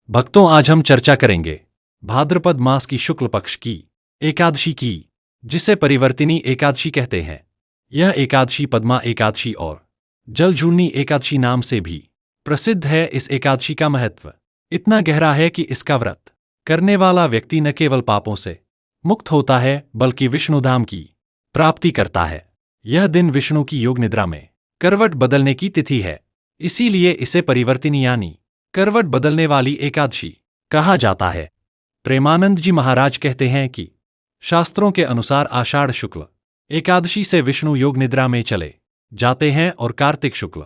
भक्तों, आज हम चर्चा करेंगे भाद्रपद मास की शुक्ल पक्ष की एकादशी की, जिसे परिवर्तिनी एकादशी कहते हैं। यह एकादशी पद्मा एकादशी और जलझूलनी एकादशी नाम से भी प्रसिद्ध है। इस एकादशी का महत्व इतना गहरा है कि इसका व्रत करने वाला व्यक्ति न केवल पापों से मुक्त होता है बल्कि विष्णुधाम की प्राप्ति करता है। यह दिन विष्णु की योग निद्रा में करवट बदलने की तिथि है, इसीलिए इसे परिवर्तिनी यानी करवट बदलने वाली एकादशी कहा जाता है। प्रेमानंद जी महाराज कहते हैं कि शास्त्रों के अनुसार आषाढ़ शुक्ल एकादशी से विष्णु योग निद्रा में चले जाते हैं और कार्तिक शुक्ल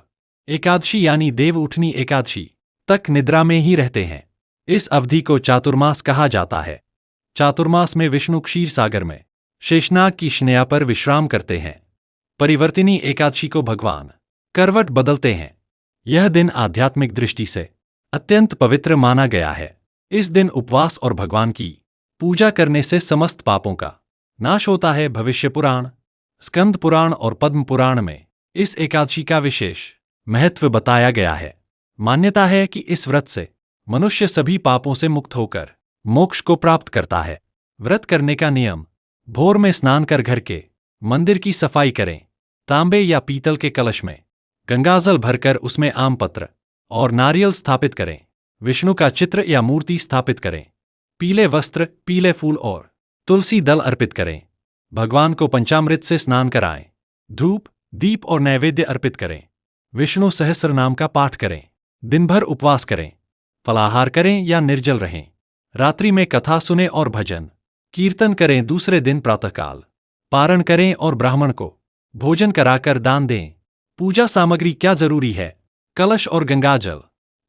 एकादशी यानी देव उठनी एकादशी तक निद्रा में ही रहते हैं। इस अवधि को चातुर्मास कहा जाता है। चातुर्मास में विष्णु क्षीर सागर में शेषनाग की शैया पर विश्राम करते हैं। परिवर्तिनी एकादशी को भगवान करवट बदलते हैं। यह दिन आध्यात्मिक दृष्टि से अत्यंत पवित्र माना गया है। इस दिन उपवास और भगवान की पूजा करने से समस्त पापों का नाश होता है। भविष्य पुराण, स्कंद पुराण और पद्म पुराण में इस एकादशी का विशेष महत्व बताया गया है। मान्यता है कि इस व्रत से मनुष्य सभी पापों से मुक्त होकर मोक्ष को प्राप्त करता है। व्रत करने का नियम: भोर में स्नान कर घर के मंदिर की सफाई करें। तांबे या पीतल के कलश में गंगाजल भरकर उसमें आम पत्र और नारियल स्थापित करें। विष्णु का चित्र या मूर्ति स्थापित करें। पीले वस्त्र, पीले फूल और तुलसी दल अर्पित करें। भगवान को पंचामृत से स्नान कराएं। धूप, दीप और नैवेद्य अर्पित करें। विष्णु सहस्र नाम का पाठ करें। दिन भर उपवास करें। फलाहार करें या निर्जल रहें। रात्रि में कथा सुने और भजन कीर्तन करें। दूसरे दिन प्रातःकाल पारण करें और ब्राह्मण को भोजन कराकर दान दें। पूजा सामग्री क्या जरूरी है: कलश और गंगाजल,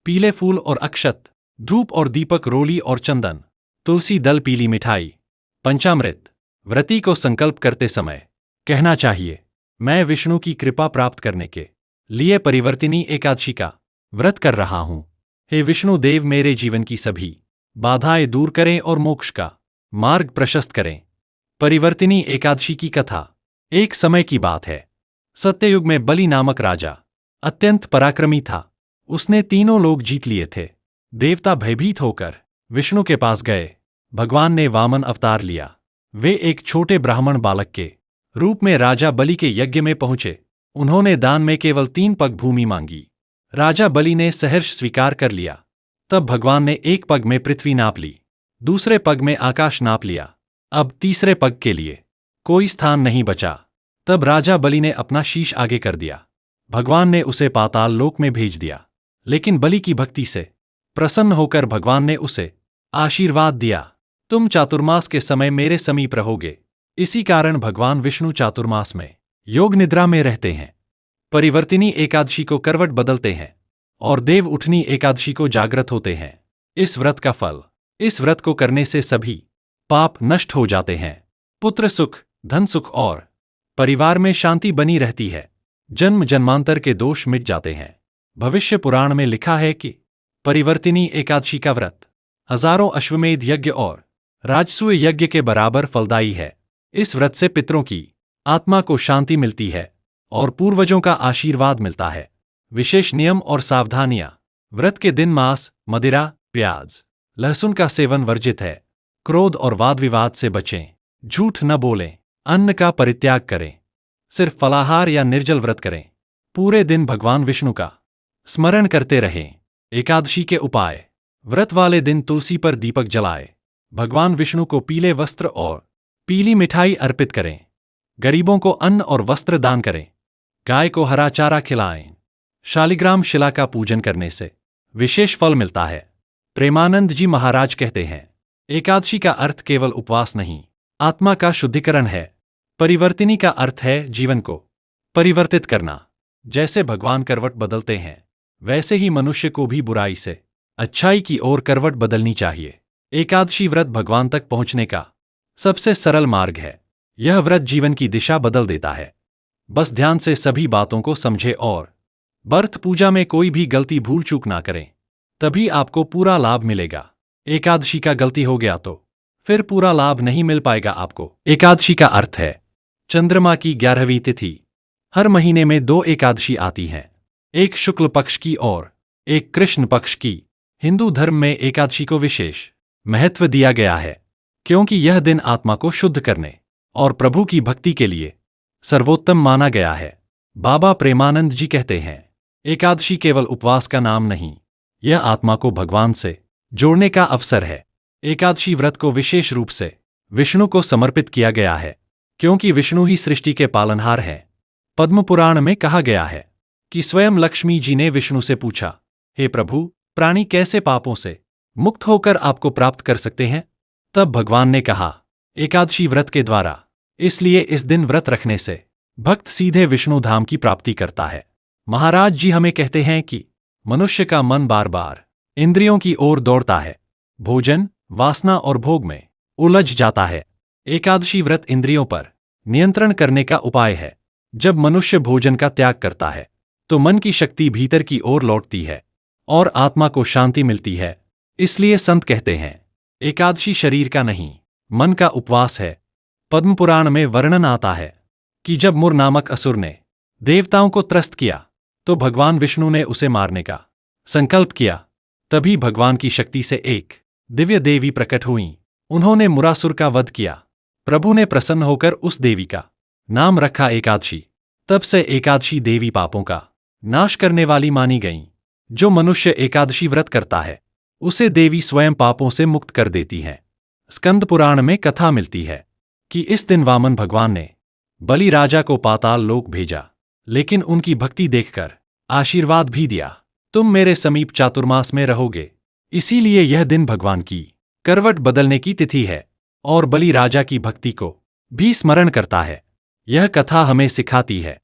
पीले फूल और अक्षत, धूप और दीपक, रोली और चंदन, तुलसी दल, पीली मिठाई, पंचामृत। व्रती को संकल्प करते समय कहना चाहिए: मैं विष्णु की कृपा प्राप्त करने के लिए परिवर्तिनी एकादशी का व्रत कर रहा हूं। हे विष्णु देव, मेरे जीवन की सभी बाधाएं दूर करें और मोक्ष का मार्ग प्रशस्त करें। परिवर्तिनी एकादशी की कथा: एक समय की बात है। सत्ययुग में बलि नामक राजा अत्यंत पराक्रमी था। उसने तीनों लोग जीत लिए थे। देवता भयभीत होकर विष्णु के पास गए। भगवान ने वामन अवतार लिया। वे एक छोटे ब्राह्मण बालक के रूप में राजा बलि के यज्ञ में पहुंचे। उन्होंने दान में केवल 3 पग भूमि मांगी। राजा बलि ने सहर्ष स्वीकार कर लिया। तब भगवान ने एक पग में पृथ्वी नाप ली, दूसरे पग में आकाश नाप लिया। अब तीसरे पग के लिए कोई स्थान नहीं बचा। तब राजा बलि ने अपना शीश आगे कर दिया। भगवान ने उसे पाताल लोक में भेज दिया। लेकिन बलि की भक्ति से प्रसन्न होकर भगवान ने उसे आशीर्वाद दिया: तुम चातुर्मास के समय मेरे समीप रहोगे। इसी कारण भगवान विष्णु चातुर्मास में योग निद्रा में रहते हैं। परिवर्तिनी एकादशी को करवट बदलते हैं और देव उठनी एकादशी को जागृत होते हैं। इस व्रत का फल: इस व्रत को करने से सभी पाप नष्ट हो जाते हैं। पुत्र सुख, धन सुख और परिवार में शांति बनी रहती है। जन्म जन्मांतर के दोष मिट जाते हैं। भविष्य पुराण में लिखा है कि परिवर्तिनी एकादशी का व्रत हजारों अश्वमेध यज्ञ और राजसूय यज्ञ के बराबर फलदायी है। इस व्रत से पितरों की आत्मा को शांति मिलती है और पूर्वजों का आशीर्वाद मिलता है। विशेष नियम और सावधानियां: व्रत के दिन मांस, मदिरा, प्याज, लहसुन का सेवन वर्जित है। क्रोध और वाद विवाद से बचें। झूठ न बोलें। अन्न का परित्याग करें। सिर्फ फलाहार या निर्जल व्रत करें। पूरे दिन भगवान विष्णु का स्मरण करते रहें। एकादशी के उपाय: व्रत वाले दिन तुलसी पर दीपक जलाए। भगवान विष्णु को पीले वस्त्र और पीली मिठाई अर्पित करें। गरीबों को अन्न और वस्त्र दान करें। गाय को हरा चारा खिलाएं। शालिग्राम शिला का पूजन करने से विशेष फल मिलता है। प्रेमानंद जी महाराज कहते हैं, एकादशी का अर्थ केवल उपवास नहीं, आत्मा का शुद्धिकरण है। परिवर्तिनी का अर्थ है जीवन को परिवर्तित करना। जैसे भगवान करवट बदलते हैं, वैसे ही मनुष्य को भी बुराई से अच्छाई की ओर करवट बदलनी चाहिए। एकादशी व्रत भगवान तक पहुंचने का सबसे सरल मार्ग है। यह व्रत जीवन की दिशा बदल देता है। बस ध्यान से सभी बातों को समझे और व्रत पूजा में कोई भी गलती भूल चूक ना करें, तभी आपको पूरा लाभ मिलेगा। एकादशी का गलती हो गया तो फिर पूरा लाभ नहीं मिल पाएगा आपको। एकादशी का अर्थ है चंद्रमा की 11वीं तिथि। हर महीने में 2 एकादशी आती हैं, एक शुक्ल पक्ष की और एक कृष्ण पक्ष की। हिंदू धर्म में एकादशी को विशेष महत्व दिया गया है, क्योंकि यह दिन आत्मा को शुद्ध करने और प्रभु की भक्ति के लिए सर्वोत्तम माना गया है। बाबा प्रेमानंद जी कहते हैं, एकादशी केवल उपवास का नाम नहीं, यह आत्मा को भगवान से जोड़ने का अवसर है। एकादशी व्रत को विशेष रूप से विष्णु को समर्पित किया गया है, क्योंकि विष्णु ही सृष्टि के पालनहार हैं। पद्म पुराण में कहा गया है कि स्वयं लक्ष्मी जी ने विष्णु से पूछा, हे प्रभु, प्राणी कैसे पापों से मुक्त होकर आपको प्राप्त कर सकते हैं? तब भगवान ने कहा, एकादशी व्रत के द्वारा। इसलिए इस दिन व्रत रखने से भक्त सीधे विष्णु धाम की प्राप्ति करता है। महाराज जी हमें कहते हैं कि मनुष्य का मन बार बार इंद्रियों की ओर दौड़ता है, भोजन, वासना और भोग में उलझ जाता है। एकादशी व्रत इंद्रियों पर नियंत्रण करने का उपाय है। जब मनुष्य भोजन का त्याग करता है तो मन की शक्ति भीतर की ओर लौटती है और आत्मा को शांति मिलती है। इसलिए संत कहते हैं, एकादशी शरीर का नहीं, मन का उपवास है। पद्म पुराण में वर्णन आता है कि जब मुर नामक असुर ने देवताओं को त्रस्त किया तो भगवान विष्णु ने उसे मारने का संकल्प किया। तभी भगवान की शक्ति से एक दिव्य देवी प्रकट हुईं। उन्होंने मुरासुर का वध किया। प्रभु ने प्रसन्न होकर उस देवी का नाम रखा एकादशी। तब से एकादशी देवी पापों का नाश करने वाली मानी गईं। जो मनुष्य एकादशी व्रत करता है उसे देवी स्वयं पापों से मुक्त कर देती हैं। स्कंद पुराण में कथा मिलती है कि इस दिन वामन भगवान ने बलि राजा को पाताल लोक भेजा, लेकिन उनकी भक्ति देखकर आशीर्वाद भी दिया, तुम मेरे समीप चातुर्मास में रहोगे। इसीलिए यह दिन भगवान की करवट बदलने की तिथि है और बलि राजा की भक्ति को भी स्मरण करता है। यह कथा हमें सिखाती है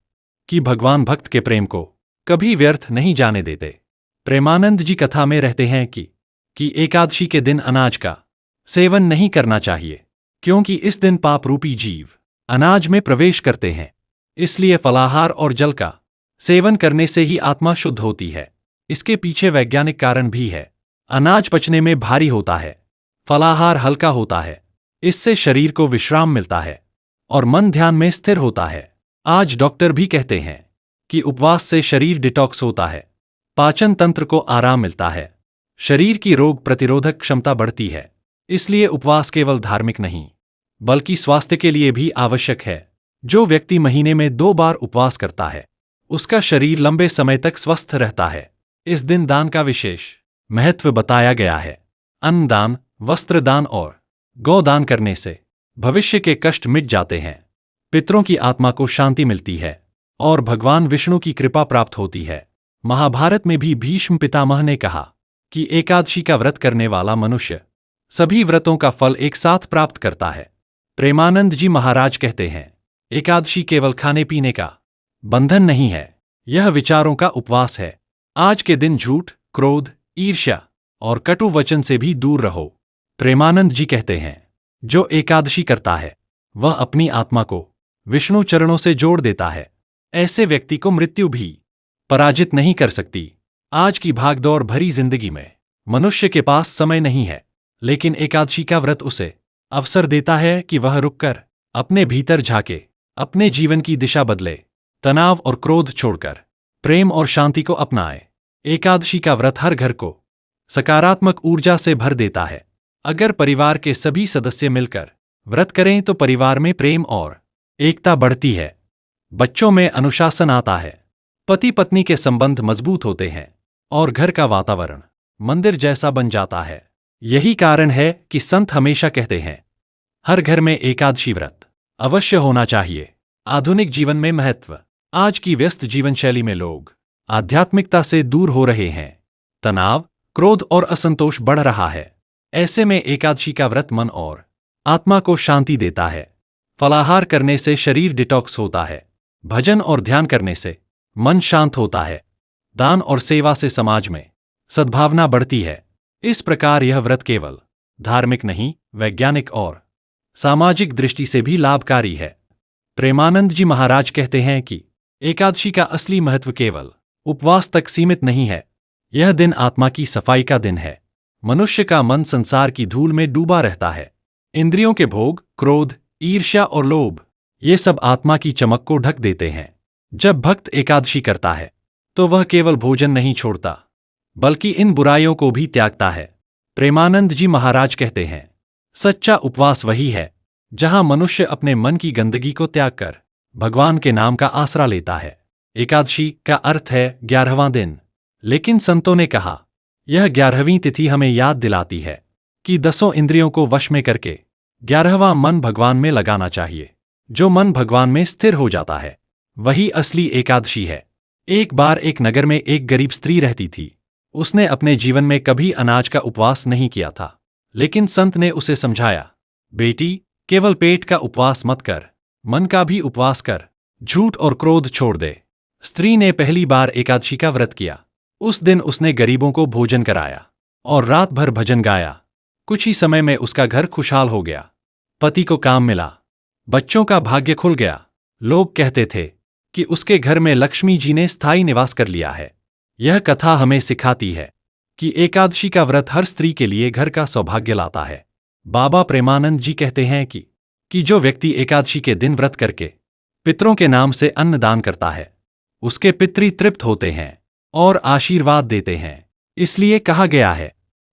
कि भगवान भक्त के प्रेम को कभी व्यर्थ नहीं जाने देते। प्रेमानंद जी कथा में रहते हैं कि एकादशी के दिन अनाज का सेवन नहीं करना चाहिए, क्योंकि इस दिन पाप रूपी जीव अनाज में प्रवेश करते हैं। इसलिए फलाहार और जल का सेवन करने से ही आत्मा शुद्ध होती है। इसके पीछे वैज्ञानिक कारण भी है। अनाज पचने में भारी होता है, फलाहार हल्का होता है। इससे शरीर को विश्राम मिलता है और मन ध्यान में स्थिर होता है। आज डॉक्टर भी कहते हैं कि उपवास से शरीर डिटॉक्स होता है, पाचन तंत्र को आराम मिलता है, शरीर की रोग प्रतिरोधक क्षमता बढ़ती है। इसलिए उपवास केवल धार्मिक नहीं बल्कि स्वास्थ्य के लिए भी आवश्यक है। जो व्यक्ति महीने में 2 बार उपवास करता है उसका शरीर लंबे समय तक स्वस्थ रहता है। इस दिन दान का विशेष महत्व बताया गया है। अन्नदान, वस्त्रदान और गौदान करने से भविष्य के कष्ट मिट जाते हैं, पितरों की आत्मा को शांति मिलती है और भगवान विष्णु की कृपा प्राप्त होती है। महाभारत में भी भीष्म पितामह ने कहा कि एकादशी का व्रत करने वाला मनुष्य सभी व्रतों का फल एक साथ प्राप्त करता है। प्रेमानंद जी महाराज कहते हैं, एकादशी केवल खाने पीने का बंधन नहीं है, यह विचारों का उपवास है। आज के दिन झूठ, क्रोध, ईर्ष्या और कटु वचन से भी दूर रहो। प्रेमानंद जी कहते हैं, जो एकादशी करता है वह अपनी आत्मा को विष्णु चरणों से जोड़ देता है। ऐसे व्यक्ति को मृत्यु भी पराजित नहीं कर सकती। आज की भागदौड़ भरी जिंदगी में मनुष्य के पास समय नहीं है, लेकिन एकादशी का व्रत उसे अवसर देता है कि वह रुककर अपने भीतर झांके, अपने जीवन की दिशा बदले, तनाव और क्रोध छोड़कर प्रेम और शांति को अपनाए। एकादशी का व्रत हर घर को सकारात्मक ऊर्जा से भर देता है। अगर परिवार के सभी सदस्य मिलकर व्रत करें तो परिवार में प्रेम और एकता बढ़ती है, बच्चों में अनुशासन आता है, पति पत्नी के संबंध मजबूत होते हैं और घर का वातावरण मंदिर जैसा बन जाता है। यही कारण है कि संत हमेशा कहते हैं, हर घर में एकादशी व्रत अवश्य होना चाहिए। आधुनिक जीवन में महत्व। आज की व्यस्त जीवनशैली में लोग आध्यात्मिकता से दूर हो रहे हैं, तनाव, क्रोध और असंतोष बढ़ रहा है। ऐसे में एकादशी का व्रत मन और आत्मा को शांति देता है। फलाहार करने से शरीर डिटॉक्स होता है, भजन और ध्यान करने से मन शांत होता है, दान और सेवा से समाज में सद्भावना बढ़ती है। इस प्रकार यह व्रत केवल धार्मिक नहीं, वैज्ञानिक और सामाजिक दृष्टि से भी लाभकारी है। प्रेमानंद जी महाराज कहते हैं कि एकादशी का असली महत्व केवल उपवास तक सीमित नहीं है। यह दिन आत्मा की सफाई का दिन है। मनुष्य का मन संसार की धूल में डूबा रहता है। इंद्रियों के भोग, क्रोध, ईर्ष्या और लोभ, ये सब आत्मा की चमक को ढक देते हैं। जब भक्त एकादशी करता है तो वह केवल भोजन नहीं छोड़ता, बल्कि इन बुराइयों को भी त्यागता है। प्रेमानंद जी महाराज कहते हैं, सच्चा उपवास वही है जहां मनुष्य अपने मन की गंदगी को त्याग कर भगवान के नाम का आसरा लेता है। एकादशी का अर्थ है 11वां दिन, लेकिन संतों ने कहा यह 11वीं तिथि हमें याद दिलाती है कि 10 इंद्रियों को वश में करके 11वां मन भगवान में लगाना चाहिए। जो मन भगवान में स्थिर हो जाता है वही असली एकादशी है। एक बार एक नगर में एक गरीब स्त्री रहती थी। उसने अपने जीवन में कभी अनाज का उपवास नहीं किया था, लेकिन संत ने उसे समझाया, बेटी, केवल पेट का उपवास मत कर, मन का भी उपवास कर, झूठ और क्रोध छोड़ दे। स्त्री ने पहली बार एकादशी का व्रत किया। उस दिन उसने गरीबों को भोजन कराया और रात भर भजन गाया। कुछ ही समय में उसका घर खुशहाल हो गया। पति को काम मिला, बच्चों का भाग्य खुल गया। लोग कहते थे कि उसके घर में लक्ष्मी जी ने स्थायी निवास कर लिया है। यह कथा हमें सिखाती है कि एकादशी का व्रत हर स्त्री के लिए घर का सौभाग्य लाता है। बाबा प्रेमानंद जी कहते हैं कि जो व्यक्ति एकादशी के दिन व्रत करके पितरों के नाम से अन्न दान करता है, उसके पितृ तृप्त होते हैं और आशीर्वाद देते हैं। इसलिए कहा गया है,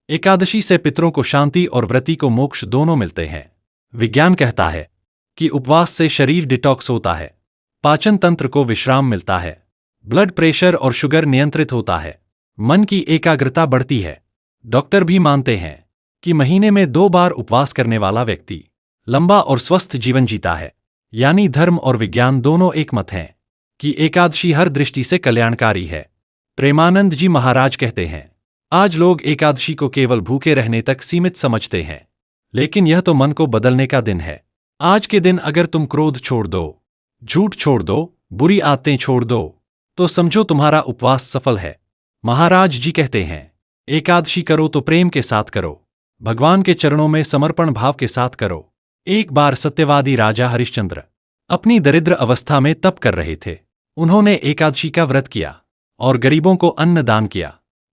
एकादशी से पितरों को शांति और व्रती को मोक्ष दोनों मिलते हैं। विज्ञान कहता है कि उपवास से शरीर डिटॉक्स होता है, पाचन तंत्र को विश्राम मिलता है, ब्लड प्रेशर और शुगर नियंत्रित होता है, मन की एकाग्रता बढ़ती है। डॉक्टर भी मानते हैं कि महीने में 2 बार उपवास करने वाला व्यक्ति लंबा और स्वस्थ जीवन जीता है। यानी धर्म और विज्ञान दोनों एक मत हैं कि एकादशी हर दृष्टि से कल्याणकारी है। प्रेमानंद जी महाराज कहते हैं, आज लोग एकादशी को केवल भूखे रहने तक सीमित समझते हैं, लेकिन यह तो मन को बदलने का दिन है। आज के दिन अगर तुम क्रोध छोड़ दो, झूठ छोड़ दो, बुरी आदतें छोड़ दो, तो समझो तुम्हारा उपवास सफल है। महाराज जी कहते हैं, एकादशी करो तो प्रेम के साथ करो, भगवान के चरणों में समर्पण भाव के साथ करो। एक बार सत्यवादी राजा हरिश्चंद्र अपनी दरिद्र अवस्था में तप कर रहे थे। उन्होंने एकादशी का व्रत किया और गरीबों को अन्न दान किया।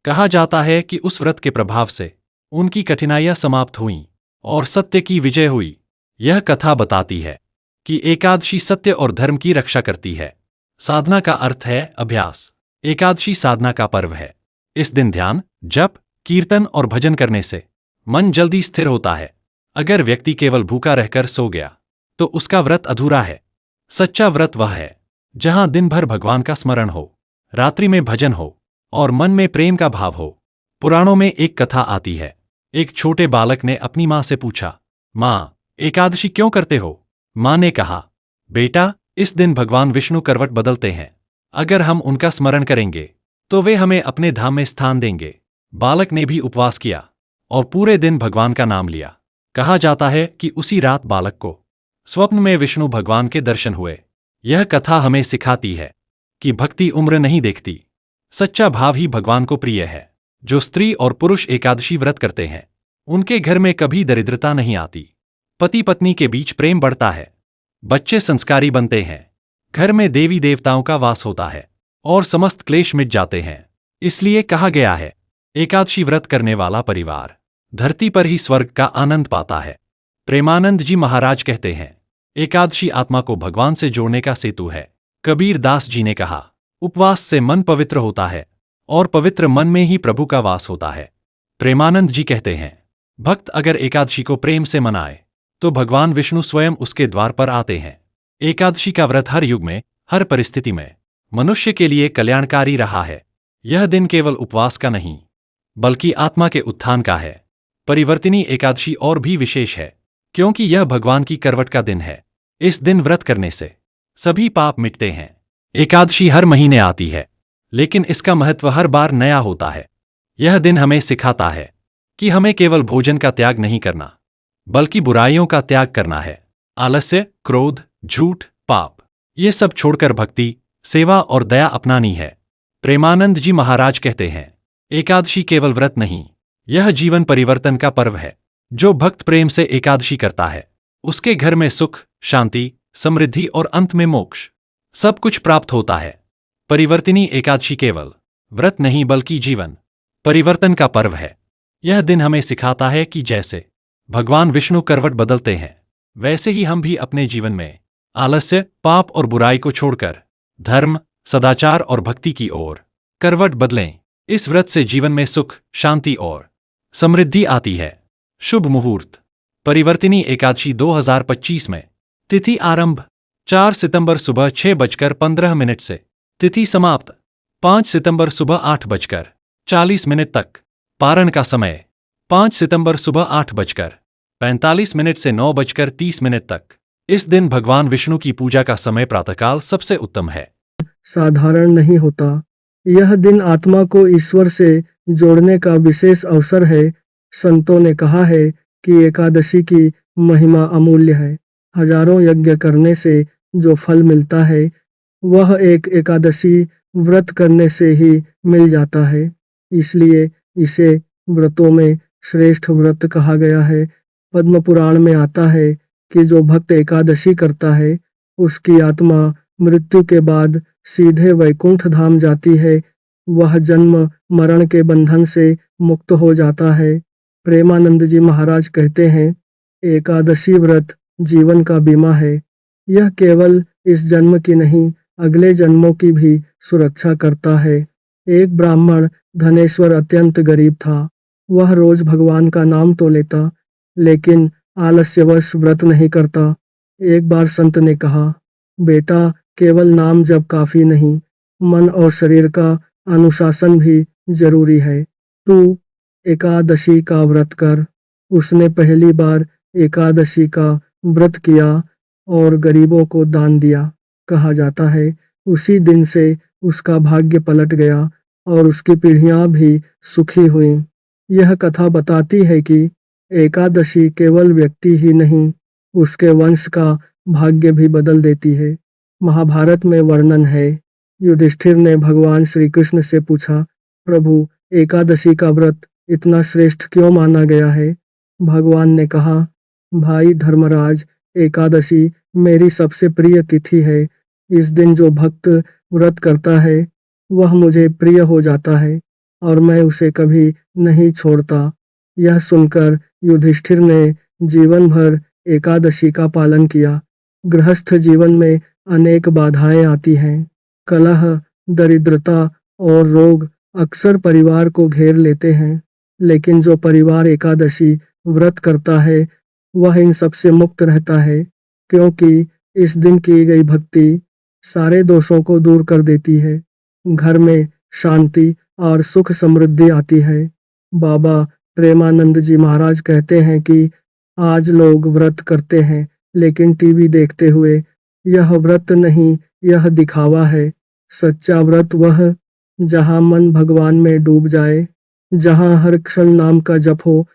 कहा जाता है कि उस व्रत के प्रभाव से उनकी कठिनाइयां समाप्त हुईं और सत्य की विजय हुई। यह कथा बताती है कि एकादशी सत्य और धर्म की रक्षा करती है। साधना का अर्थ है अभ्यास। एकादशी साधना का पर्व है। इस दिन ध्यान, जप, कीर्तन और भजन करने से मन जल्दी स्थिर होता है। अगर व्यक्ति केवल भूखा रहकर सो गया तो उसका व्रत अधूरा है। सच्चा व्रत वह है जहां दिन भर भगवान का स्मरण हो, रात्रि में भजन हो और मन में प्रेम का भाव हो। पुराणों में एक कथा आती है। एक छोटे बालक ने अपनी मां से पूछा, मां, एकादशी क्यों करते हो? मां ने कहा, बेटा, इस दिन भगवान विष्णु करवट बदलते हैं। अगर हम उनका स्मरण करेंगे तो वे हमें अपने धाम में स्थान देंगे। बालक ने भी उपवास किया और पूरे दिन भगवान का नाम लिया। कहा जाता है कि उसी रात बालक को स्वप्न में विष्णु भगवान के दर्शन हुए। यह कथा हमें सिखाती है कि भक्ति उम्र नहीं देखती, सच्चा भाव ही भगवान को प्रिय है। जो स्त्री और पुरुष एकादशी व्रत करते हैं, उनके घर में कभी दरिद्रता नहीं आती। पति पत्नी के बीच प्रेम बढ़ता है, बच्चे संस्कारी बनते हैं, घर में देवी देवताओं का वास होता है और समस्त क्लेश मिट जाते हैं। इसलिए कहा गया है, एकादशी व्रत करने वाला परिवार धरती पर ही स्वर्ग का आनंद पाता है। प्रेमानंद जी महाराज कहते हैं, एकादशी आत्मा को भगवान से जोड़ने का सेतु है। कबीर दास जी ने कहा, उपवास से मन पवित्र होता है और पवित्र मन में ही प्रभु का वास होता है। प्रेमानंद जी कहते हैं, भक्त अगर एकादशी को प्रेम से मनाए तो भगवान विष्णु स्वयं उसके द्वार पर आते हैं। एकादशी का व्रत हर युग में, हर परिस्थिति में मनुष्य के लिए कल्याणकारी रहा है। यह दिन केवल उपवास का नहीं, बल्कि आत्मा के उत्थान का है। परिवर्तिनी एकादशी और भी विशेष है क्योंकि यह भगवान की करवट का दिन है। इस दिन व्रत करने से सभी पाप मिटते हैं। एकादशी हर महीने आती है, लेकिन इसका महत्व हर बार नया होता है। यह दिन हमें सिखाता है कि हमें केवल भोजन का त्याग नहीं करना, बल्कि बुराइयों का त्याग करना है। आलस्य, क्रोध, झूठ, पाप, ये सब छोड़कर भक्ति, सेवा और दया अपनानी है। प्रेमानंद जी महाराज कहते हैं, एकादशी केवल व्रत नहीं, यह जीवन परिवर्तन का पर्व है। जो भक्त प्रेम से एकादशी करता है, उसके घर में सुख, शांति, समृद्धि और अंत में मोक्ष सब कुछ प्राप्त होता है। परिवर्तिनी एकादशी केवल व्रत नहीं बल्कि जीवन परिवर्तन का पर्व है। यह दिन हमें सिखाता है कि जैसे भगवान विष्णु करवट बदलते हैं, वैसे ही हम भी अपने जीवन में आलस्य, पाप और बुराई को छोड़कर धर्म, सदाचार और भक्ति की ओर करवट बदलें। इस व्रत से जीवन में सुख, शांति और समृद्धि आती है। शुभ मुहूर्त परिवर्तिनी एकादशी 2025 में। तिथि आरंभ 4 सितंबर सुबह 6:15 से। तिथि समाप्त 5 सितंबर सुबह 8:40 तक। पारण का समय 5 सितंबर सुबह 8:45 से 9:30 तक। इस दिन भगवान विष्णु की पूजा का समय प्रातःकाल सबसे उत्तम है। साधारण नहीं होता। यह दिन आत्मा को ईश्वर से जोड़ने का विशेष अवसर है। संतों ने कहा है कि एकादशी की महिमा अमूल्य है। हजारों यज्ञ करने से जो फल मिलता है वह एक एकादशी व्रत करने से ही मिल जाता है। इसलिए इसे व्रतों में श्रेष्ठ व्रत कहा गया है। पद्म पुराण में आता है कि जो भक्त एकादशी करता है उसकी आत्मा मृत्यु के बाद सीधे वैकुंठ धाम जाती है। वह जन्म मरण के बंधन से मुक्त हो जाता है। प्रेमानंद जी महाराज कहते हैं, एकादशी व्रत जीवन का बीमा है। यह केवल इस जन्म की नहीं, अगले जन्मों की भी सुरक्षा करता है। एक ब्राह्मण धनेश्वर अत्यंत गरीब था। वह रोज भगवान का नाम तो लेता, लेकिन आलस्यवश व्रत नहीं करता। एक बार संत ने कहा, बेटा, केवल नाम जप काफी नहीं, मन और शरीर का अनुशासन भी जरूरी है। तू एकादशी का व्रत कर। उसने पहली बार एकादशी का व्रत किया और गरीबों को दान दिया। कहा जाता है उसी दिन से उसका भाग्य पलट गया और उसकी पीढ़ियां भी सुखी हुईं। यह कथा बताती है कि एकादशी केवल व्यक्ति ही नहीं, उसके वंश का भाग्य भी बदल देती है। महाभारत में वर्णन है, युधिष्ठिर ने भगवान श्री कृष्ण से पूछा, प्रभु, एकादशी का व्रत इतना श्रेष्ठ क्यों माना गया है? भगवान ने कहा, भाई धर्मराज, एकादशी मेरी सबसे प्रिय तिथि है। इस दिन जो भक्त व्रत करता है वह मुझे प्रिय हो जाता है और मैं उसे कभी नहीं छोड़ता। यह सुनकर युधिष्ठिर ने जीवन भर एकादशी का पालन किया। गृहस्थ जीवन में अनेक बाधाएं आती हैं। कलह, दरिद्रता और रोग अक्सर परिवार को घेर लेते हैं, लेकिन जो परिवार एकादशी व्रत करता है वह इन सबसे मुक्त रहता है, क्योंकि इस दिन की गई भक्ति सारे दोषों को दूर कर देती है। घर में शांति और सुख समृद्धि आती है। बाबा प्रेमानंद जी महाराज कहते हैं कि आज लोग व्रत करते हैं, लेकिन टीवी देखते हुए। यह व्रत नहीं, यह दिखावा है। सच्चा व्रत वह जहाँ मन भगवान में डूब जाए, जहाँ हर क्षण नाम का जप हो,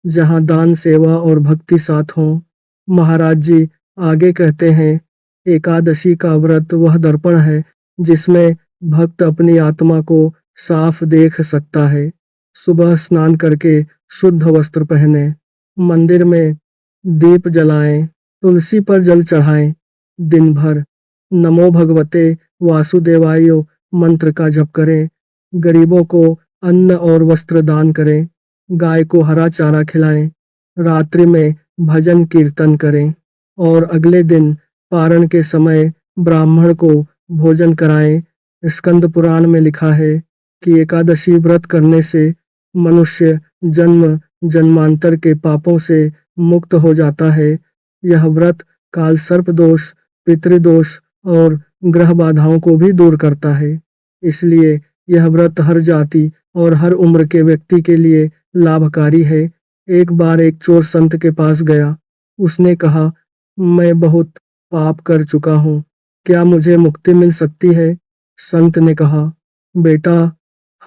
जहाँ दान, सेवा और भक्ति साथ हो। महाराज जी आगे कहते हैं, एकादशी का व्रत वह दर्पण है जिसमें भक्त अपनी आत्मा को साफ देख सकता है। सुबह स्नान करके शुद्ध वस्त्र पहने, मंदिर में दीप जलाएं, तुलसी पर जल चढ़ाएं। दिन भर नमो भगवते वासुदेवाय मंत्र का जप करें। गरीबों को अन्न और वस्त्र दान करें। गाय को हरा चारा खिलाएं। रात्रि में भजन कीर्तन करें और अगले दिन पारण के समय ब्राह्मण को भोजन कराएं। स्कंद पुराण में लिखा है कि एकादशी व्रत करने से मनुष्य जन्म जन्मांतर के पापों से मुक्त हो जाता है। यह व्रत काल सर्प दोष, पितृदोष और ग्रह बाधाओं को भी दूर करता है। इसलिए यह व्रत हर जाति और हर उम्र के व्यक्ति के लिए लाभकारी है। एक बार एक चोर संत के पास गया। उसने कहा, मैं बहुत पाप कर चुका हूँ, क्या मुझे मुक्ति मिल सकती है? संत ने कहा, बेटा,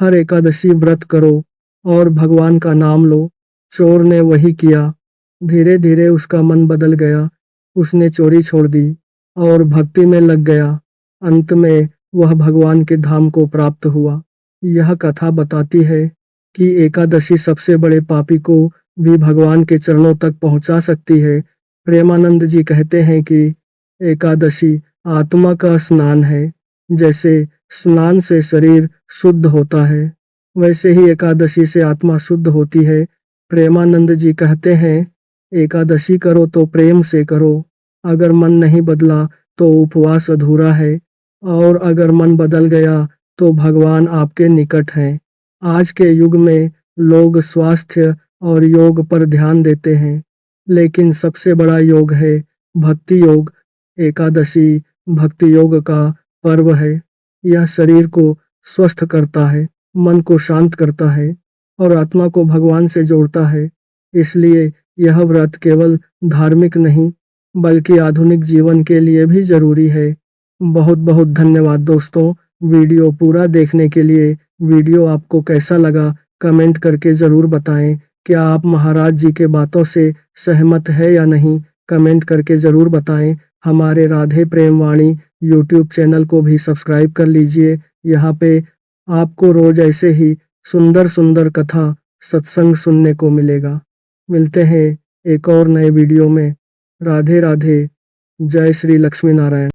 हर एकादशी व्रत करो और भगवान का नाम लो। चोर ने वही किया। धीरे धीरे उसका मन बदल गया। उसने चोरी छोड़ दी और भक्ति में लग गया। अंत में वह भगवान के धाम को प्राप्त हुआ। यह कथा बताती है कि एकादशी सबसे बड़े पापी को भी भगवान के चरणों तक पहुंचा सकती है। प्रेमानंद जी कहते हैं कि एकादशी आत्मा का स्नान है। जैसे स्नान से शरीर शुद्ध होता है, वैसे ही एकादशी से आत्मा शुद्ध होती है। प्रेमानंद जी कहते हैं, एकादशी करो तो प्रेम से करो। अगर मन नहीं बदला तो उपवास अधूरा है, और अगर मन बदल गया तो भगवान आपके निकट हैं। आज के युग में लोग स्वास्थ्य और योग पर ध्यान देते हैं, लेकिन सबसे बड़ा योग है भक्ति योग। एकादशी भक्ति योग का पर्व है। यह शरीर को स्वस्थ करता है, मन को शांत करता है और आत्मा को भगवान से जोड़ता है। इसलिए यह व्रत केवल धार्मिक नहीं, बल्कि आधुनिक जीवन के लिए भी जरूरी है। बहुत बहुत धन्यवाद दोस्तों, वीडियो पूरा देखने के लिए। वीडियो आपको कैसा लगा कमेंट करके ज़रूर बताएं। क्या आप महाराज जी के बातों से सहमत है या नहीं, कमेंट करके ज़रूर बताएं। हमारे राधे प्रेम वाणी यूट्यूब चैनल को भी सब्सक्राइब कर लीजिए। यहाँ पे आपको रोज ऐसे ही सुंदर सुंदर कथा सत्संग सुनने को मिलेगा। मिलते हैं एक और नए वीडियो में। राधे राधे। जय श्री लक्ष्मी नारायण।